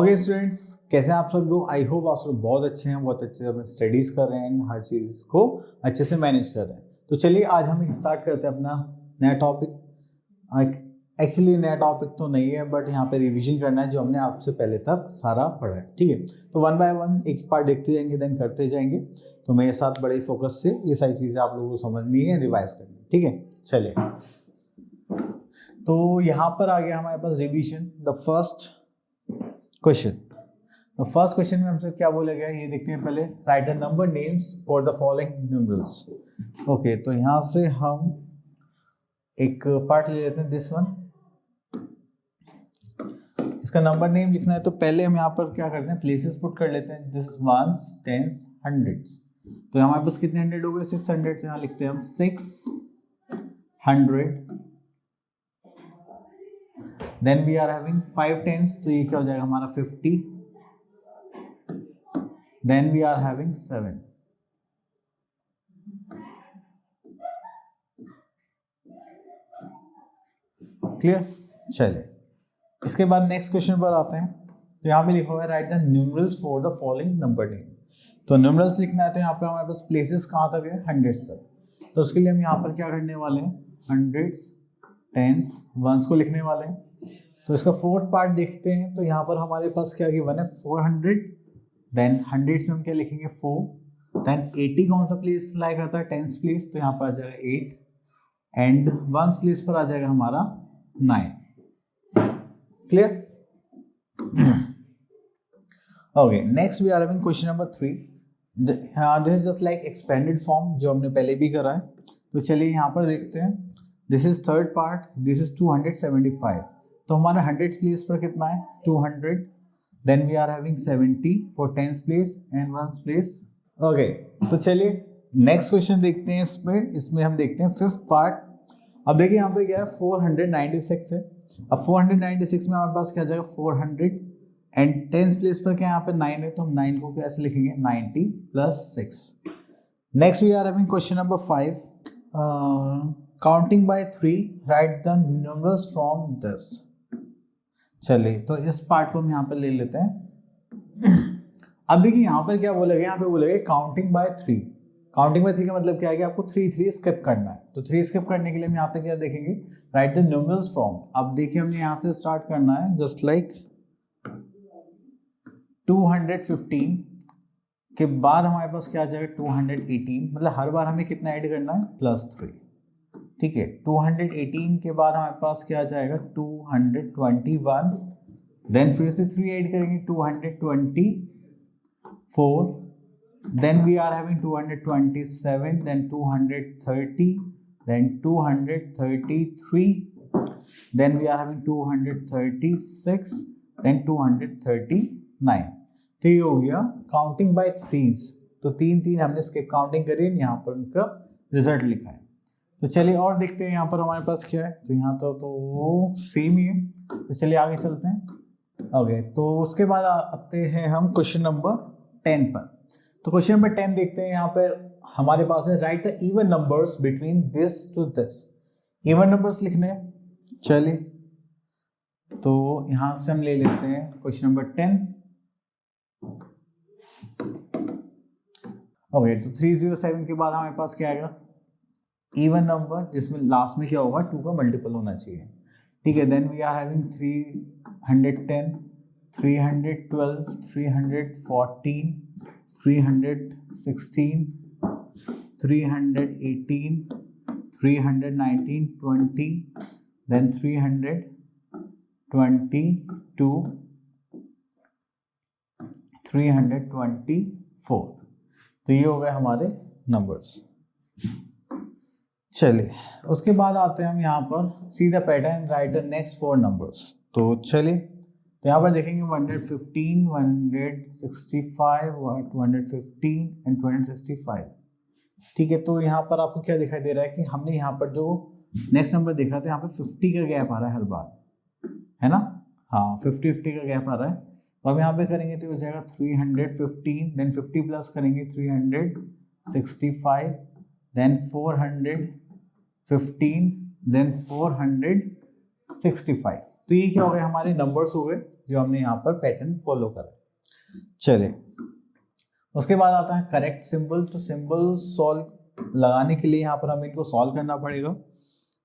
Okay students, कैसे हैं आप सब लोग। आई होप आप सब बहुत अच्छे हैं, बहुत अच्छे से अपने स्टडीज़ कर रहे हैं, हर चीज़ को अच्छे से मैनेज कर रहे हैं। तो चलिए आज हम स्टार्ट करते हैं अपना नया टॉपिक। एक्चुअली नया टॉपिक तो नहीं है, बट यहाँ पे रिवीजन करना है जो हमने आपसे पहले तक सारा पढ़ा है। ठीक है, तो वन बाय वन एक पार्ट देखते जाएंगे, देन करते जाएंगे। तो मेरे साथ बड़े फोकस से ये सारी चीज़ें आप लोगों को समझनी है, रिवाइज करनी है। ठीक है, चलिए। तो यहाँ पर आ गया हमारे पास रिवीजन। द फर्स्ट क्वेश्चन, तो फर्स्ट क्वेश्चन में हमसे क्या बोला गया ये देखते हैं पहले। Right the number names for the following numerals. Okay, तो यहाँ से हम एक पार्ट ले लेते हैं, दिस वन। इसका नंबर नेम लिखना है तो पहले हम यहाँ पर क्या करते हैं, प्लेसेस पुट कर लेते हैं। This ones, tens, hundreds. तो हमारे पास कितने हंड्रेड हो गए, 600। यहाँ लिखते हैं हम 600। Then we are having 5 tens, तो ये क्या हो जाएगा हमारा 50। Then we are having 7। Clear. चलिए इसके बाद नेक्स्ट क्वेश्चन पर आते हैं। तो यहाँ पे लिखा हुआ है write the numerals for the following number name. तो न्यूमरल्स लिखना है तो यहाँ पे हमारे पास प्लेसेस कहाँ तक है, हंड्रेड्स तक। तो उसके लिए हम यहाँ पर क्या करने वाले हैं, हंड्रेड्स, टेंस, वंस को लिखने वाले हैं। तो इसका फोर्थ पार्ट देखते हैं। तो यहाँ पर हमारे पास क्या गिवन है, 400। देन हंड्रेड्स में हम क्या लिखेंगे, 4। देन 80 कौन सा प्लेस लाई करता है, टेंस प्लेस, तो यहाँ पर आ जाएगा 8। एंड वंस प्लेस पर आ जाएगा हमारा 9। Clear. Okay, next we are having question number 3। This is just like expanded form जो हमने पहले भी करा है। तो चलिए यहाँ पर देखते हैं। This is third part, this is 275। तो हमारा 100 प्लेस पर कितना है, 200। Then we are having 70 for tens place and ones place. Okay, तो चलिए नेक्स्ट क्वेश्चन देखते हैं। इसमें हम देखते हैं फिफ्थ पार्ट। अब देखिए यहाँ पे क्या है, 496 है। अब 496 में हमारे पास क्या आ जाएगा, 400 एंड टेंस प्लेस पर क्या यहाँ पे 9 है, तो हम 9 को कैसे लिखेंगे, 90 + 6। Next we are having question number 5। Counting by 3, write the numerals from this. चलिए तो इस पार्ट को हम यहाँ पर ले लेते हैं। अब देखिए यहाँ पर क्या बोला गया, यहाँ पे बोला गया काउंटिंग बाय 3। काउंटिंग बाय 3 का मतलब क्या है कि आपको 3 स्किप करना है। तो 3 स्किप करने के लिए हम यहाँ पे क्या देखेंगे, राइट द न्यूमरल्स फ्रॉम। अब देखिए हमने यहाँ से स्टार्ट करना है, जस्ट लाइक 215 के बाद हमारे पास क्या आ जाएगा, 218। मतलब हर बार हमें कितना ऐड करना है, +3। ठीक है, 218 के बाद हमारे पास क्या आ जाएगा, 221। देन फिर से 3 ऐड करेंगे, 224। Then we are having 227, then 230, then 233, then we are having 236, then 239। तो ये हो गया काउंटिंग बाय 3s। तो 3 हमने स्किप काउंटिंग करी है, यहाँ पर उनका रिजल्ट लिखा है। तो चलिए और देखते हैं यहाँ पर हमारे पास क्या है। तो यहाँ तो सेम ही है। तो चलिए आगे चलते हैं। ओके, तो उसके बाद आते हैं हम क्वेश्चन नंबर 10 पर। तो क्वेश्चन नंबर 10 देखते हैं। यहाँ पर हमारे पास है write the even numbers between this to this. Even numbers लिखने हैं। चलिए तो यहाँ से हम ले लेते हैं क्वेश्चन नंबर 10। ओके, तो 307 के बाद हमारे पास क्या आएगा, इवन नंबर जिसमें लास्ट में क्या होगा, 2 का मल्टीपल होना चाहिए। ठीक है, then we are having 310, 312, 314, 316, 318, 319, 20, then 322, 324। तो ये हो गए हमारे नंबर्स। चलिए उसके बाद आते हैं हम यहाँ पर, see the pattern, right the next 4 numbers. तो चलिए तो यहाँ पर देखेंगे 115, 165, 215 एंड 265। ठीक है, तो यहाँ पर आपको क्या दिखाई दे रहा है कि हमने यहाँ पर जो नेक्स्ट नंबर देखा था, यहाँ पर 50 का गैप आ रहा है हर बार, है ना। हाँ, 50 का गैप आ रहा है। तो अब यहाँ पे करेंगे तो हो जाएगा 315, देन 50 प्लस करेंगे 365, देन 415, देन 465। तो ये क्या हो गए, हमारे नंबर्स हो गए जो हमने यहाँ पर पैटर्न फॉलो करा। चले उसके बाद आता है करेक्ट सिंबल। तो सिंबल सॉल्व लगाने के लिए यहाँ पर हमें इनको सॉल्व करना पड़ेगा।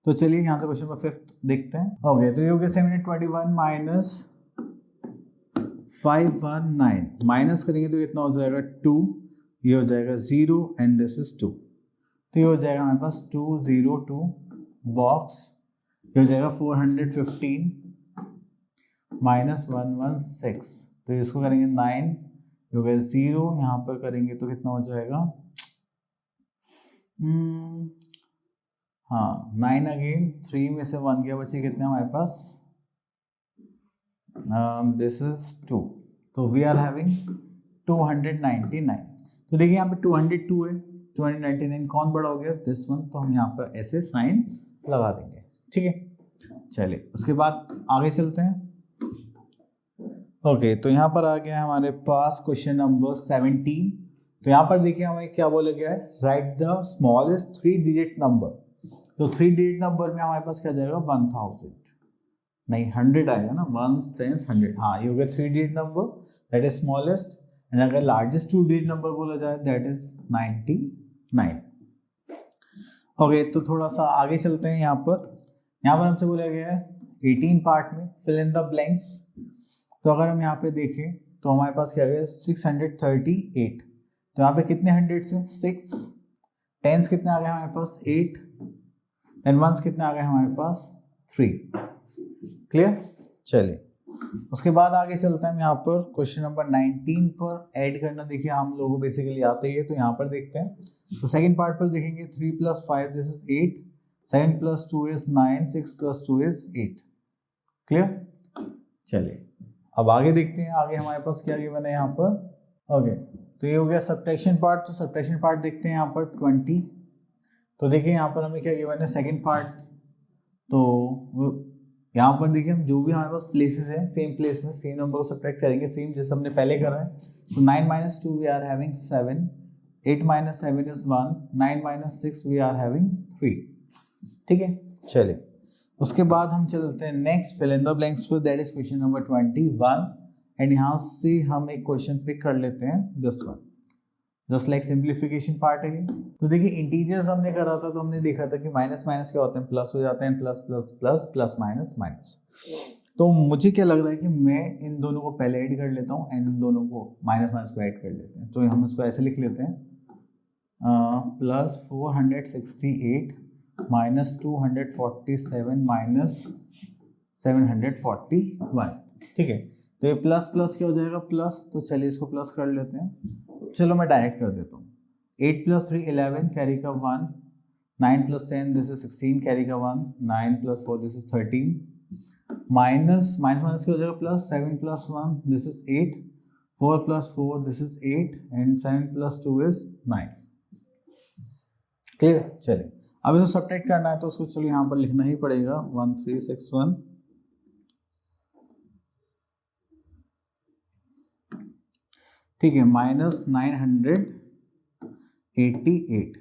तो चलिए यहाँ से क्वेश्चन नंबर 5 देखते हैं। ओके, तो ये हो गया 721 माइनस 519, माइनस करेंगे तो इतना हो जाएगा 2, ये हो जाएगा 0 एंड दिस इज 2। तो ये हो जाएगा हमारे पास 202 बॉक्स, ये हो जाएगा 415 माइनस 116। तो इसको करेंगे 9, ये हो गया 0, यहाँ पर करेंगे तो कितना हो जाएगा, हाँ 9 अगेन, 3 में से 1 गया, बचे कितने हमारे पास, दिस इज 2। तो वी आर हैविंग 299। तो देखिए यहाँ पे 202 है, 299 कौन बड़ा हो गया, दिस वन। तो हम यहाँ पर ऐसे साइन लगा देंगे, ठीक है। चलिए उसके बाद आगे चलते हैं। ओके, तो यहाँ पर आ गया हमारे पास क्वेश्चन नंबर 17। तो यहाँ पर देखिए हमें क्या बोला गया है, write the smallest 3 digit number. तो 3 डिजिट नंबर में हमारे पास क्या जाएगा, 1000 नहीं 100 आएगा ना, 1 टाइम्स 100। हाँ, ये हो गया 3 digit number, that is smallest. And अगर लार्जेस्ट 2 डिजिट नंबर बोला जाए, दैट इज 99। ओके, तो थोड़ा सा आगे चलते हैं। यहाँ पर हमसे बोला गया है 18 पार्ट में फिल इन द ब्लैंक्स। तो अगर हम यहाँ पे देखें तो हमारे पास क्या है, 638। तो यहाँ पे कितने हंड्रेड से 6, टेंस कितने आ गए हमारे पास 8, एंड वंस कितने आ गए हमारे पास 3। क्लियर। चलिए उसके बाद आगे चलते हैं। हम यहाँ पर क्वेश्चन नंबर 19 पर ऐड करना देखिए हम लोगों को बेसिकली आता ही है। तो यहाँ पर देखते हैं, तो सेकंड पार्ट पर देखेंगे 3 + 5 this is 8, 7 + 2 is 9, 6 + 2 is 8। Clear. चलिए अब आगे देखते हैं, आगे हमारे पास क्या गिवन है यहाँ पर। ओके, तो ये हो गया सब्ट्रैक्शन पार्ट। तो सब्ट्रैक्शन पार्ट देखते हैं यहाँ पर 20। तो देखिए यहाँ पर हमें क्या गिवन है, सेकंड पार्ट। तो यहाँ पर देखिए हम जो भी हमारे पास प्लेसेस हैं, सेम प्लेस में सेम नंबर को सब्ट्रैक्ट करेंगे, सेम जैसे हमने पहले करा है। तो 9 - 2 we are having 7, 8 - 7 is 1, 9 - 6 we are having 3। ठीक है। चलिए उसके बाद हम चलते हैं next fill in the blanks पर, that is question number 21। And यहाँ से हम एक क्वेश्चन पिक कर लेते हैं, this one, just like simplification part है। तो देखिए इंटीजर्स हमने करा था, तो हमने देखा था कि माइनस माइनस क्या होते हैं, प्लस हो जाते हैं, plus plus plus plus minus minus. तो मुझे क्या लग रहा है कि मैं इन दोनों को पहले ऐड कर लेता हूँ एंड इन दोनों को माइनस माइनस को ऐड कर लेते हैं। तो हम इसको ऐसे लिख लेते हैं, प्लस 468 माइनस 247 माइनस 741। ठीक है। तो ये प्लस प्लस क्या हो जाएगा, प्लस। तो चलिए इसको प्लस कर लेते हैं। चलो मैं डायरेक्ट कर देता हूँ। 8 + 3 11 कैरी का 1, 9 + 10 दिस इज 16 कैरी का 1, 9 + 4 this is 13, minus minus minus क्या हो जाएगा, plus 7 + 1 this is 8, 4 + 4 this is 8 and 7 + 2 is 9। Clear. चलिए अब इसको सब्ट्रैक्ट करना है, तो उसको चलो यहाँ पर लिखना ही पड़ेगा, 1361। ठीक है, माइनस 988।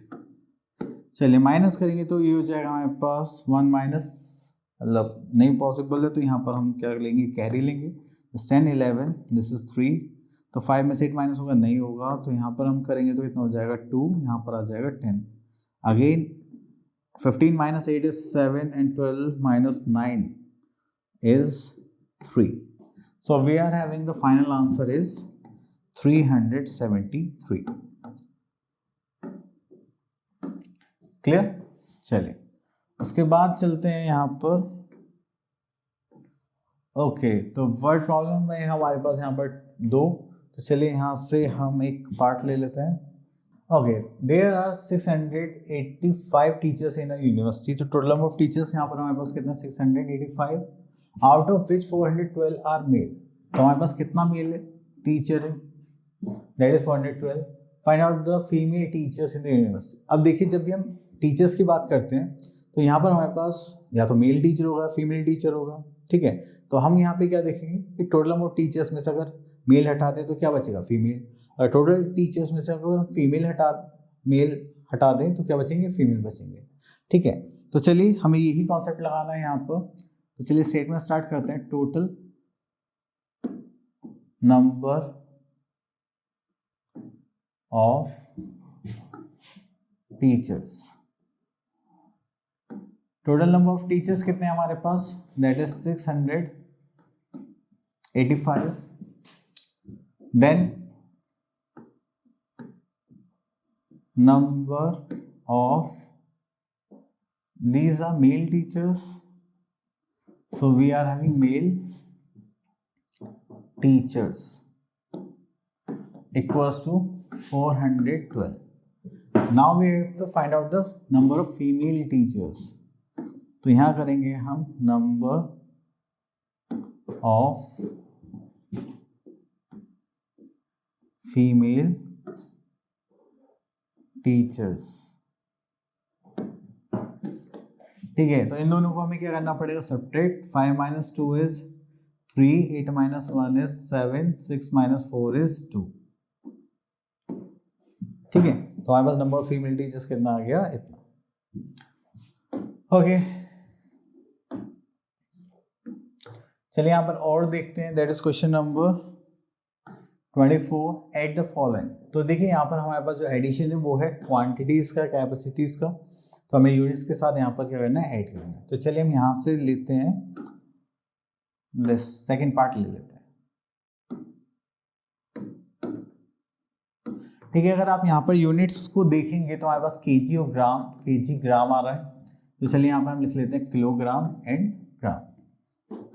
चलिए माइनस करेंगे तो ये हो जाएगा हमारे पास 1 माइनस, मतलब नहीं पॉसिबल है, तो यहाँ पर हम क्या लेंगे, कैरी लेंगे। 10 11 दिस इज 3। तो 5 में से 8 माइनस होगा, नहीं होगा। तो यहाँ पर हम करेंगे तो इतना हो जाएगा 2, यहाँ पर आ जाएगा 10। Again 15 - 8 is 7 and 12 - 9 is 3. So we are having the final answer is 373. Clear. चलिए उसके बाद चलते हैं यहाँ पर। ओके, तो वर्ड प्रॉब्लम में हमारे पास यहाँ पर 2। तो चलिए यहाँ से हम एक पार्ट ले लेते हैं। Okay, there are 685 teachers in a university. तो टोटल नंबर ऑफ टीचर्स यहाँ पर हमारे पास कितना, 685, out of which 412 are male. तो हमारे पास कितना मेल है, टीचर है, that is 412। Find out the female teachers in the university. अब देखिए जब भी हम टीचर्स की बात करते हैं तो यहाँ पर हमारे पास या तो मेल टीचर होगा, फीमेल टीचर होगा। ठीक है। तो हम यहाँ पे क्या देखेंगे कि टोटल नंबर ऑफ टीचर्स में से अगर मेल हटा दें तो क्या बचेगा, फीमेल। और टोटल टीचर्स में से अगर फीमेल मेल हटा दें तो क्या बचेंगे, फीमेल बचेंगे। ठीक है। तो चलिए हमें यही कॉन्सेप्ट लगाना है यहाँ पर। तो चलिए स्टेटमेंट स्टार्ट करते हैं। Total number of teachers, total number of teachers कितने हैं हमारे पास, that is 685. Then number of these are male teachers, so we are having male teachers equals to 412. now we have to find out the number of female teachers. तो यहां करेंगे हम number of female teachers, ठीक है। तो इन दोनों को हमें क्या करना पड़ेगा, सब्ट्रैक्ट। 5 - 2 इज 3, 8 - 1 इज 7, 6 - 4 इज 2, ठीक है। तो हमारे पास नंबर ऑफ फीमेल टीचर्स कितना आ गया, इतना। ओके चलिए यहाँ पर और देखते हैं, that is question number 24 at the following. तो देखिए यहाँ पर हमारे पास जो एडिशन है वो है क्वांटिटीज का, कैपेसिटीज का। तो हमें यूनिट्स के साथ यहाँ पर क्या करना है, ऐड करना है। तो चलिए हम यहाँ से लेते हैं, सेकंड पार्ट ले लेते हैं, ठीक है। अगर आप यहाँ पर यूनिट्स को देखेंगे तो हमारे पास केजी और ग्राम, केजी ग्राम आ रहा है। तो चलिए यहाँ पर हम लिख लेते हैं किलोग्राम एंड ग्राम।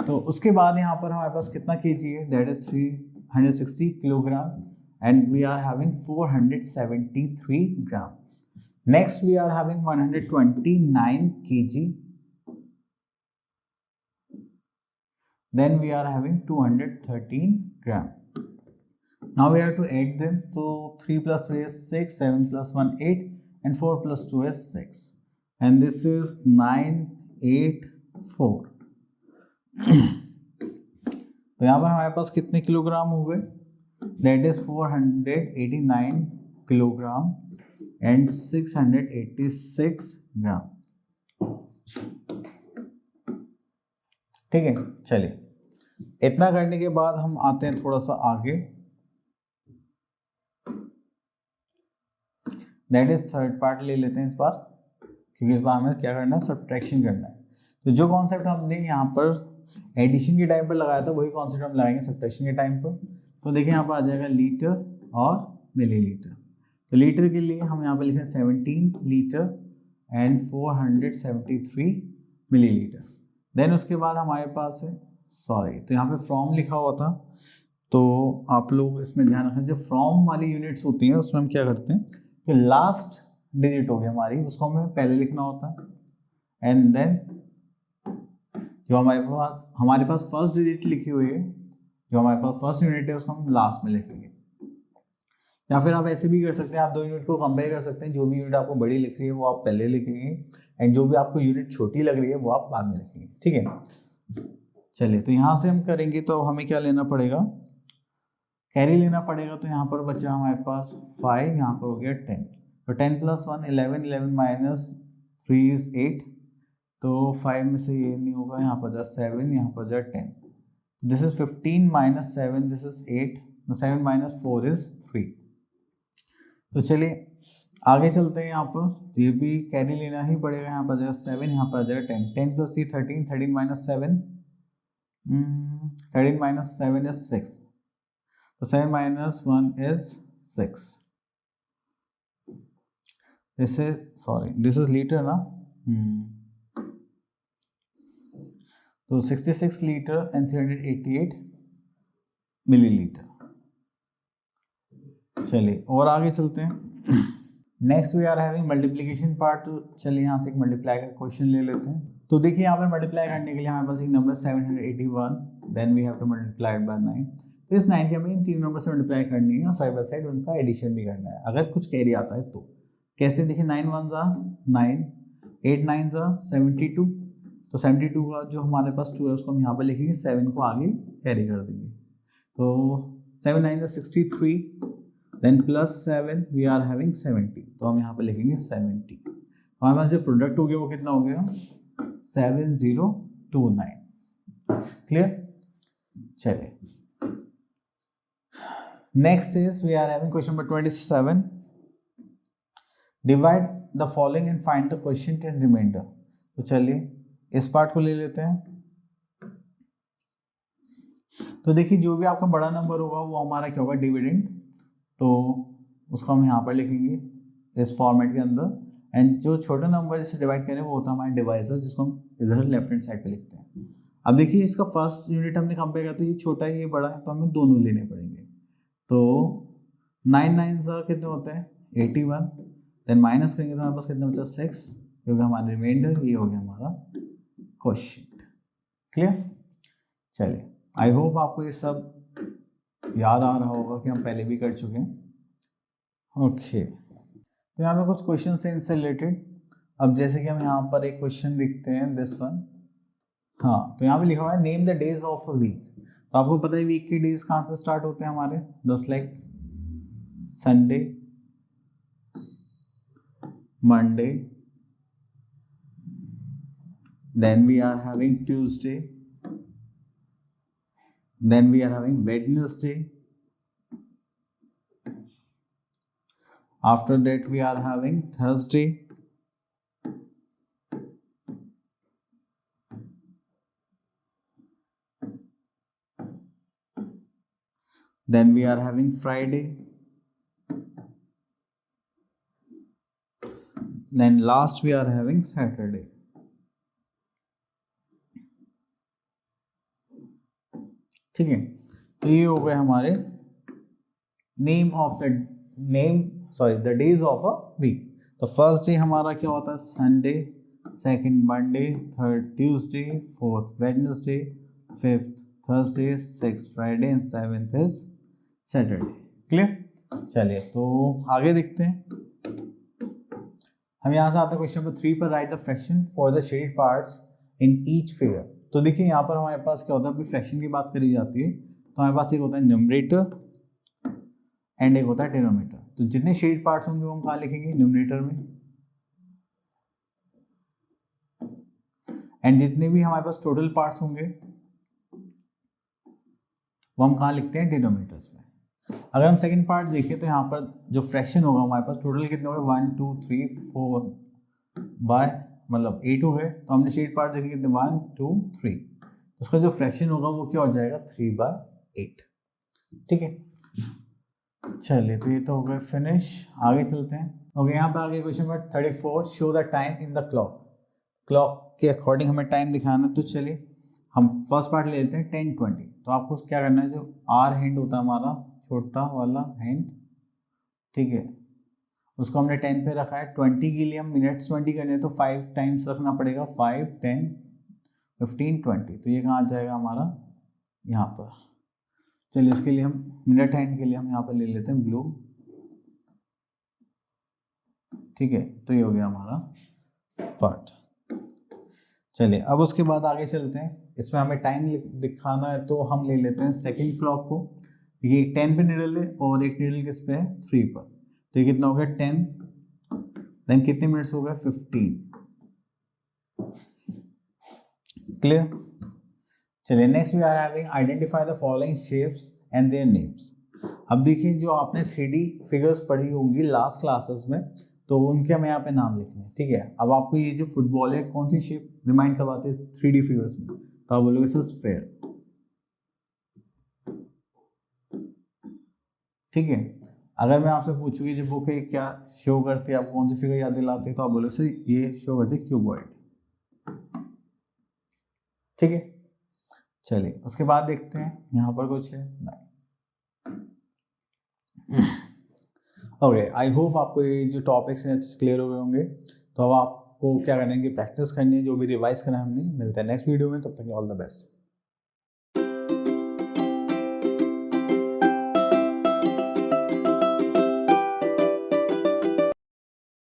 तो उसके बाद यहाँ पर हमारे पास कितना केजी है, that is 360 kilogram and we are having 473 gram. Next we are having 129 kg. Then we are having 213 gram. Now we have to add them. So 3 + 3 is 6, 7 + 1 8 and 4 + 2 is 6. And this is 984. तो यहाँ पर हमारे पास कितने kilogram हो गए, that is 489 kilogram and 686 ग्राम, ठीक है। चलिए इतना करने के बाद हम आते हैं थोड़ा सा आगे, दैट इज थर्ड पार्ट ले लेते हैं इस बार, क्योंकि इस बार हमें क्या करना है, सब्ट्रैक्शन करना है। तो जो कॉन्सेप्ट हमने यहाँ पर एडिशन के टाइम पर लगाया था वही कॉन्सेप्ट हम लगाएंगे सब्ट्रैक्शन के टाइम पर। तो देखिए यहाँ पर आ जाएगा लीटर और मिलीलीटर। तो लीटर के लिए हम यहाँ पर लिखें 17 लीटर एंड 473 मिलीलीटर। देन उसके बाद हमारे पास है, सॉरी तो यहाँ पे फ्रॉम लिखा हुआ था, तो आप लोग इसमें ध्यान रखें, जो फ्रॉम वाली यूनिट्स होती हैं उसमें हम क्या करते हैं, तो लास्ट डिजिट होगी हमारी, उसको हमें पहले लिखना होता है, एंड देन जो हमारे पास फर्स्ट डिजिट लिखी हुई है, जो हमारे पास फर्स्ट यूनिट है उसको हम लास्ट में लिखेंगे। या फिर आप ऐसे भी कर सकते हैं, आप दो यूनिट को कंपेयर कर सकते हैं, जो भी यूनिट आपको बड़ी लिख रही है वो आप पहले लिखेंगे एंड जो भी आपको यूनिट छोटी लग रही है वो आप बाद में लिखेंगे, ठीक है। चलिए तो यहाँ से हम करेंगे तो हमें क्या लेना पड़ेगा, कैरी लेना पड़ेगा। तो यहाँ पर बचा हमारे पास 5, यहाँ पर हो गया 10, तो 10 + 1 11, 11 - 3 is 8, तो 5 में से ये नहीं होगा, यहाँ पर जा 7, यहाँ पर जा 10, this is 15 - 7, this is 8, 7 - 4 is 3। तो चलिए आगे चलते हैं, यहाँ पर तो ये भी कैरी लेना ही पड़ेगा, यहाँ पर जाएगा 7, यहाँ पर जाएगा 10, 10 + 3 13, 13 - 7 13 - 7 is 6, तो 7 - 1 is 6, this is liter ना, तो 66 लीटर एंड 388 मिलीलीटर। चलिए और आगे चलते हैं, next we are having multiplication part. तो चलिए यहाँ से एक मल्टीप्लाई का क्वेश्चन ले लेते हैं। तो देखिए यहाँ पर मल्टीप्लाई करने के लिए हमारे पास एक number 781, then we have to multiply by 9। तो इस 9 के हमें इन तीन नंबर से मल्टीप्लाई करनी है और साइड बाय साइड उनका एडिशन भी करना है, अगर कुछ कैरी आता है तो। कैसे, देखिए 9 1 9, 8 9 72, तो 72 का जो हमारे पास 2 है उसको हम यहाँ पर लिखेंगे, 7 को आगे कैरी कर देंगे, तो 7 9 63, देन +7 वी आर हैविंग 70, तो हम यहाँ पर लिखेंगे 70। हमारे पास जो प्रोडक्ट हो गया वो कितना हो गया, 7029। क्लियर? चलिए, next is we are having question number 27. Divide the following and find the question and reminder. तो चलिए इस पार्ट को ले लेते हैं. तो देखिए, जो भी आपका बड़ा नंबर होगा वो हमारा क्या होगा, डिविडेंड. तो उसको हम यहाँ पर लिखेंगे इस फॉर्मेट के अंदर. एंड जो छोटा नंबर जिसे डिवाइड करें वो होता है हमारा डिवाइजर, जिसको हम इधर लेफ्ट हैंड साइड पे लिखते हैं. अब देखिए, इसका फर्स्ट यूनिट हमने कंपेयर किया तो ये छोटा है ये बड़ा है, तो हमें दोनों लेने पड़ेंगे. तो 9 9 कितने होते हैं, 81. देन माइनस करेंगे तो हमारे पास कितने बचा, 6, क्योंकि हमारा रिमाइंडर ये हो गया हमारा क्वेश्चन. क्लियर? चलिए, आई होप आपको ये सब याद आ रहा होगा कि हम पहले भी कर चुके हैं. ओके, तो यहाँ पे कुछ क्वेश्चन हैं इनसे रिलेटेड. अब जैसे कि हम यहाँ पर एक क्वेश्चन लिखते हैं, दिस वन. हाँ, तो यहाँ पे लिखा हुआ है name the days of a week. तो आपको पता है वीक के डेज कहाँ से स्टार्ट होते हैं हमारे, just like Sunday, Monday, then we are having Tuesday, then we are having Wednesday, after that we are having Thursday, then we are having Friday, then last we are having Saturday. ठीक है, तो ये हो गए हमारे the days of a week. तो first day हमारा क्या होता है, Sunday, second Monday, third Tuesday, fourth Wednesday, fifth Thursday, sixth Friday and seventh is Saturday. Clear? चलिए, तो आगे देखते हैं. हम यहाँ से आते हैं क्वेश्चन नंबर 3 पर. Right the fraction for the shaded parts in each figure. तो देखिए, यहाँ पर हमारे पास क्या होता है, अभी फ्रैक्शन की बात करी जाती है तो हमारे पास एक होता है न्यूमरेटर एंड एक होता है डिनोमिनेटर. तो जितने शेड पार्ट्स होंगे वो हम कहाँ लिखेंगे, न्यूमरेटर में. एंड जितने भी हमारे पास टोटल पार्ट्स होंगे वो हम कहाँ लिखते हैं, डिनोमिनेटर्स में. अगर हम सेकंड पार्ट देखें तो यहाँ पर जो फ्रैक्शन होगा हमारे पास टोटल कितने हो गए, 1 2 3 4 बाय मतलब 8 हो गए. तो हमने शेड पार्ट देखे कितने, 1 2 3. तो उसका जो फ्रैक्शन होगा वो क्या हो जाएगा, 3/8. ठीक है, चलिए, तो ये तो हो गए फिनिश. आगे चलते हैं. ओके, यहाँ पे आगे question number 34. Show the time in the clock. Clock के अकॉर्डिंग हमें टाइम दिखाना. तो चलिए हम फर्स्ट पार्ट ले लेते हैं 10:20. तो आपको क्या करना है, जो आर हैंड होता है हमारा छोटा वाला हैंड, ठीक है, उसको हमने 10 पे रखा है. 20 के लिए हम मिनट्स 20 करने हैं तो 5 टाइम्स रखना पड़ेगा, 5 10 15 20. तो ये कहाँ आ जाएगा हमारा, यहाँ पर. चलिए, इसके लिए हम मिनट हैंड के लिए हम यहाँ पर ले लेते हैं ब्लू. ठीक है, तो ये हो गया हमारा पार्ट. चलिए, अब उसके बाद आगे चलते हैं. इसमें हमें टाइम दिखाना है तो हम ले लेते हैं सेकंड क्लॉक को. ये 10 पे निडल है और एक निडल किस पे है, 3 पर. तो ये कितना हो गया, 10. देन कितने मिनट्स हो गए, 15. क्लियर? चलिए, next we are having identify the following shapes and their names. अब देखिए, जो आपने 3D फिगर्स पढ़ी होंगी लास्ट क्लासेस में, तो उनके हमें यहाँ पे नाम लिखने हैं. ठीक है, अब आपको ये जो फुटबॉल है कौन सी शेप रिमाइंड करवाते हैं 3D फिगर्स में, तो आप बोलोगे सर स्फीयर. ठीक है, अगर मैं आपसे पूछूंगी जो बुक है क्या शो करती है, आप कौन सी फिगर याद दिलाते हैं, तो आप बोलोगे सर ये शो करती है क्यूबॉइड. ठीक है, चलिए उसके बाद देखते हैं यहाँ पर कुछ है नहीं. ओके, आई होप आपको ये जो टॉपिक्स हैं क्लियर हो गए होंगे. तो अब आपको क्या करना है कि प्रैक्टिस करनी है, जो भी रिवाइज करना है हमने. मिलते हैं नेक्स्ट वीडियो में, तब तक ऑल द बेस्ट.